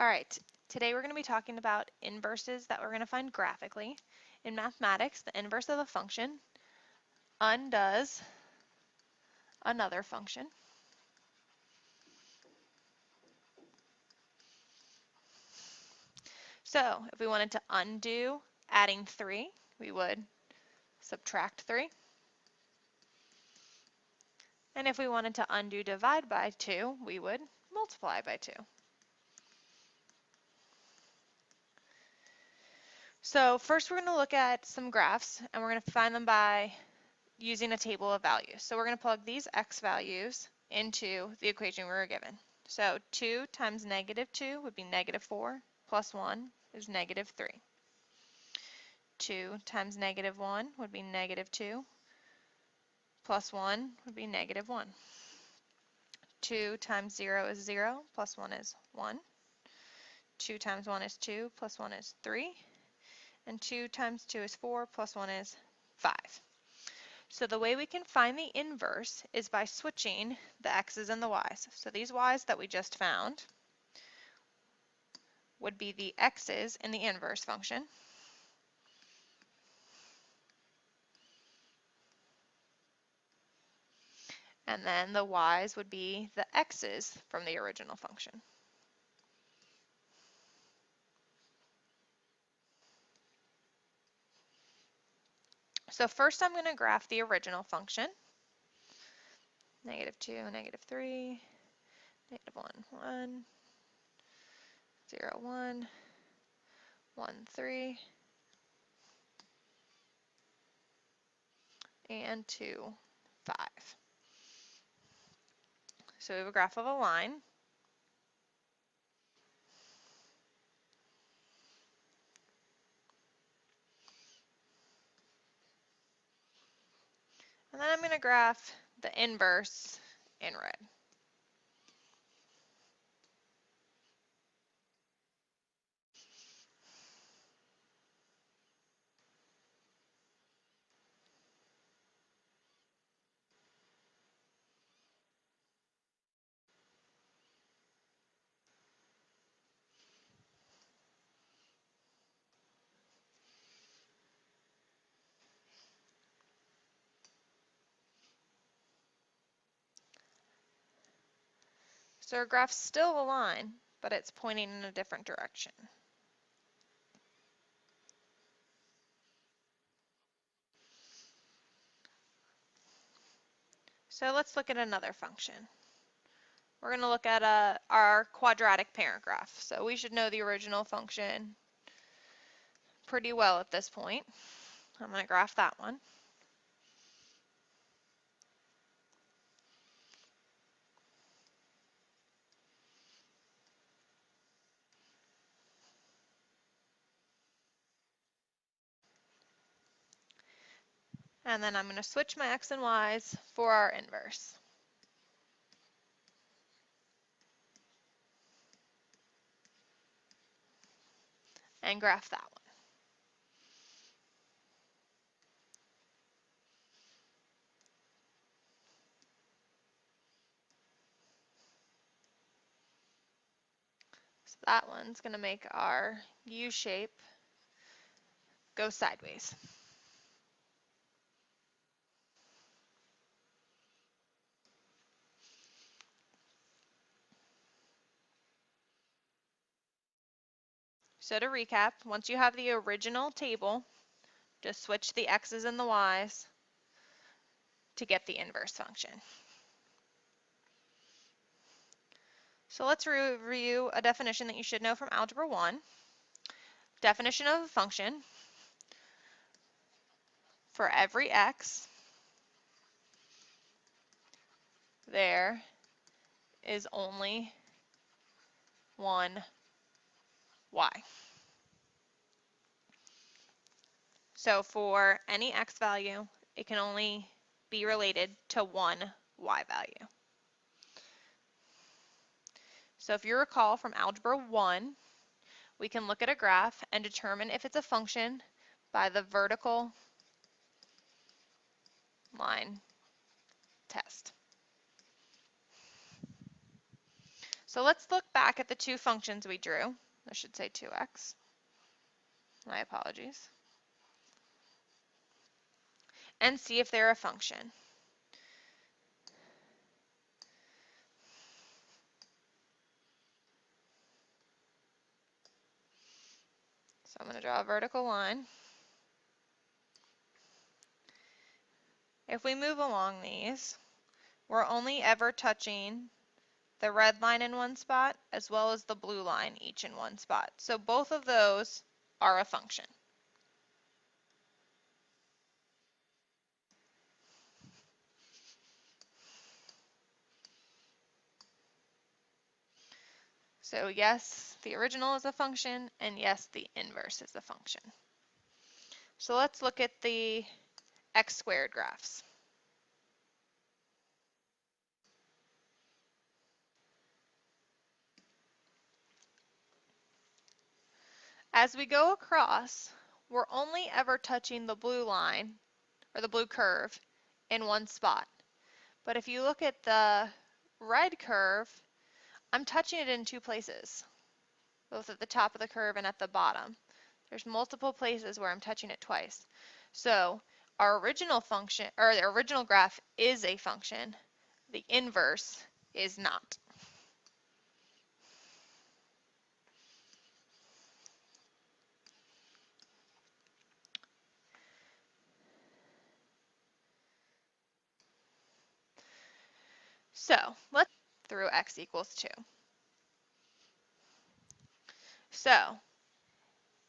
All right, today we're going to be talking about inverses that we're going to find graphically. In mathematics, the inverse of a function undoes another function. So if we wanted to undo adding 3, we would subtract 3. And if we wanted to undo divide by 2, we would multiply by 2. So first we're going to look at some graphs, and we're going to find them by using a table of values. So we're going to plug these x values into the equation we were given. So 2 times -2 would be -4, plus 1 is -3. 2 times -1 would be -2, plus 1 would be -1. 2 times 0 is 0, plus 1 is 1. 2 times 1 is 2, plus 1 is 3. And 2 times 2 is 4, plus 1 is 5. So the way we can find the inverse is by switching the x's and the y's. So these y's that we just found would be the x's in the inverse function. And then the y's would be the x's from the original function. So first I'm going to graph the original function. -2, -3, -1, 1, 0, 1, 1, 3, and 2, 5. So we have a graph of a line. And then I'm going to graph the inverse in red. So our graph's still a line, but it's pointing in a different direction. So let's look at another function. We're going to look at our quadratic parent graph. So we should know the original function pretty well at this point. I'm going to graph that one. And then I'm going to switch my x and y's for our inverse. And graph that one. So that one's going to make our U shape go sideways. So to recap, once you have the original table, just switch the x's and the y's to get the inverse function. So let's review a definition that you should know from Algebra 1. Definition of a function: for every x, there is only one y. So for any x value, it can only be related to one y value. So if you recall from Algebra 1, we can look at a graph and determine if it's a function by the vertical line test. So let's look back at the two functions we drew. I should say 2x. My apologies. And see if they're a function. So I'm going to draw a vertical line. If we move along these, we're only ever touching the red line in one spot as well as the blue line each in one spot. So both of those are a function. So yes, the original is a function, and yes, the inverse is a function. So let's look at the x squared graphs. As we go across, we're only ever touching the blue line, or the blue curve, in one spot. But if you look at the red curve, I'm touching it in two places, both at the top of the curve and at the bottom. There's multiple places where I'm touching it twice. So our original function, or the original graph, is a function. The inverse is not. So let's through x equals 2. So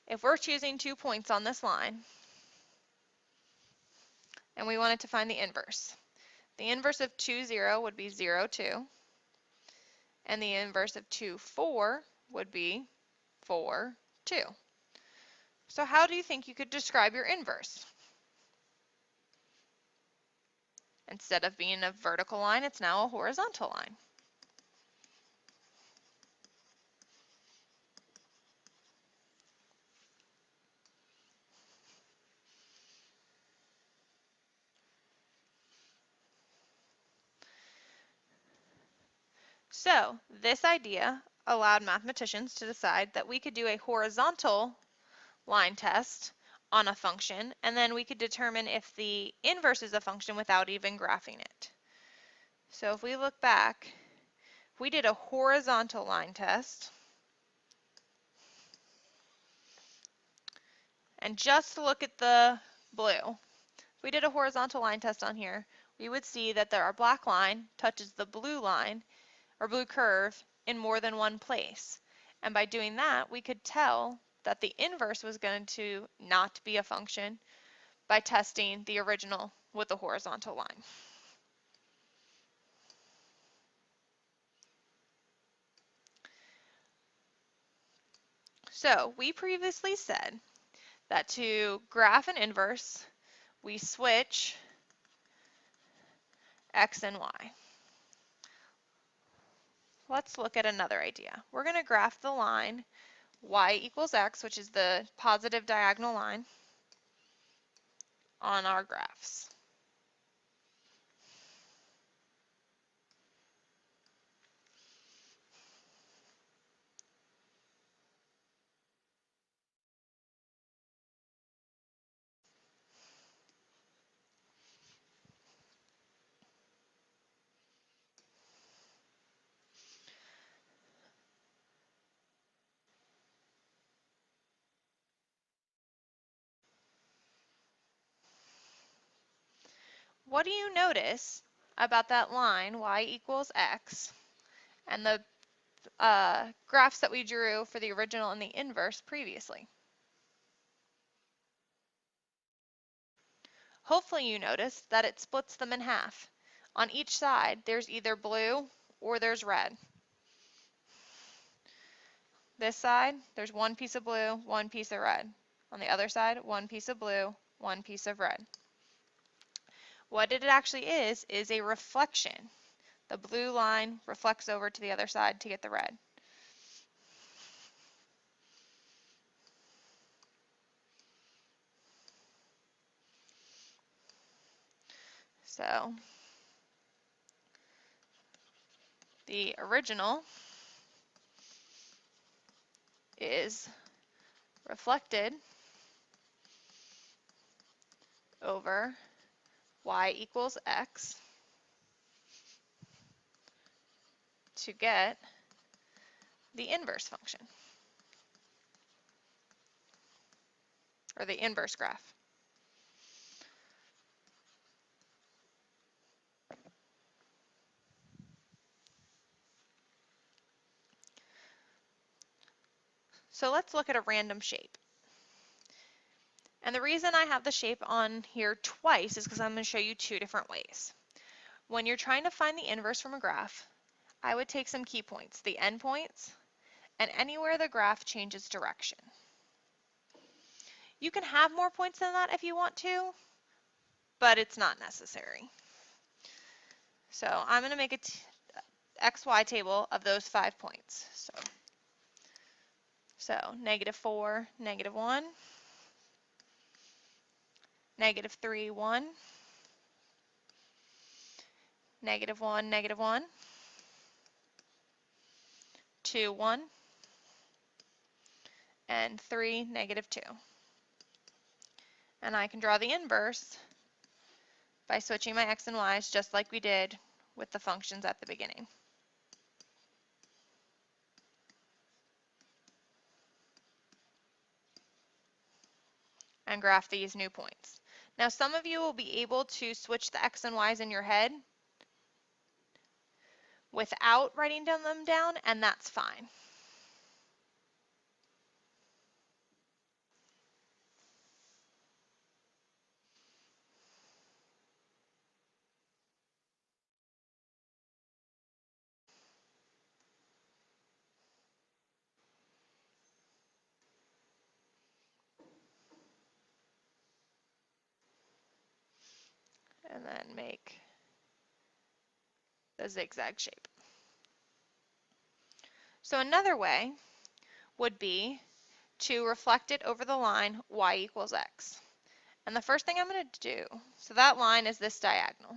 if we're choosing 2 points on this line, and we wanted to find the inverse of 2, 0 would be 0, 2. And the inverse of 2, 4 would be 4, 2. So how do you think you could describe your inverse? Instead of being a vertical line, it's now a horizontal line. So this idea allowed mathematicians to decide that we could do a horizontal line test on a function, and then we could determine if the inverse is a function without even graphing it. So if we look back, we did a horizontal line test, and just look at the blue. If we did a horizontal line test on here, we would see that our black line touches the blue line, or blue curve, in more than one place. And by doing that, we could tell that the inverse was going to not be a function by testing the original with the horizontal line. So we previously said that to graph an inverse, we switch x and y. Let's look at another idea. We're going to graph the line y equals x, which is the positive diagonal line, on our graphs. What do you notice about that line y equals x and the graphs that we drew for the original and the inverse previously? Hopefully you noticed that it splits them in half. On each side, there's either blue or there's red. This side, there's one piece of blue, one piece of red. On the other side, one piece of blue, one piece of red. What it actually is a reflection. The blue line reflects over to the other side to get the red. So the original is reflected over y equals x to get the inverse function, or the inverse graph. So let's look at a random shape. And the reason I have the shape on here twice is because I'm going to show you two different ways. When you're trying to find the inverse from a graph, I would take some key points, the endpoints, and anywhere the graph changes direction. You can have more points than that if you want to, but it's not necessary. So I'm going to make a XY table of those 5 points. So -4, -1, -3, 1, -1, -1, 2, 1, and 3, -2. And I can draw the inverse by switching my x and y's just like we did with the functions at the beginning. And graph these new points. Now some of you will be able to switch the x and y's in your head without writing them down, and that's fine. And then make the zigzag shape. So another way would be to reflect it over the line y equals x. And the first thing I'm going to do, so that line is this diagonal.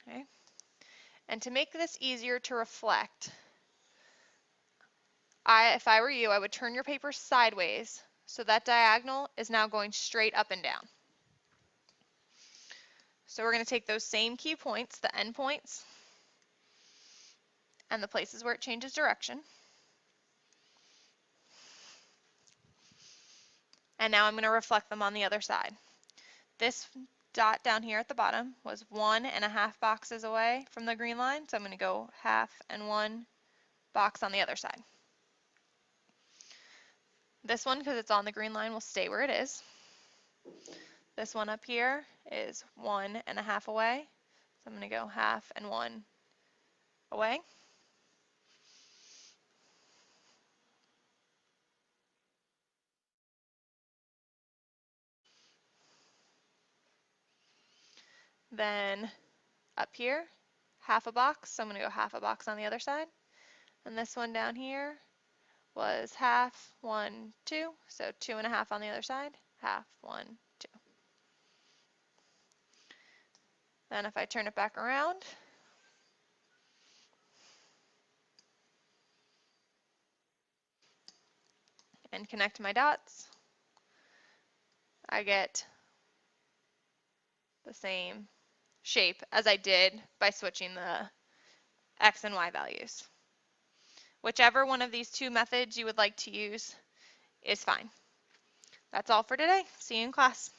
Okay. And to make this easier to reflect, if I were you, I would turn your paper sideways so that diagonal is now going straight up and down. So we're going to take those same key points, the endpoints, and the places where it changes direction. And now I'm going to reflect them on the other side. This dot down here at the bottom was 1.5 boxes away from the green line, so I'm going to go 1/2 and 1 box on the other side. This one, because it's on the green line, will stay where it is. This one up here is 1.5 away, so I'm going to go 1/2 and 1 away. Then up here, 1/2 a box, so I'm going to go 1/2 a box on the other side. And this one down here was 1/2, 1, 2, so 2.5 on the other side, 1/2, 1, 2. Then if I turn it back around, and connect my dots, I get the same shape as I did by switching the x and y values. Whichever one of these two methods you would like to use is fine. That's all for today. See you in class.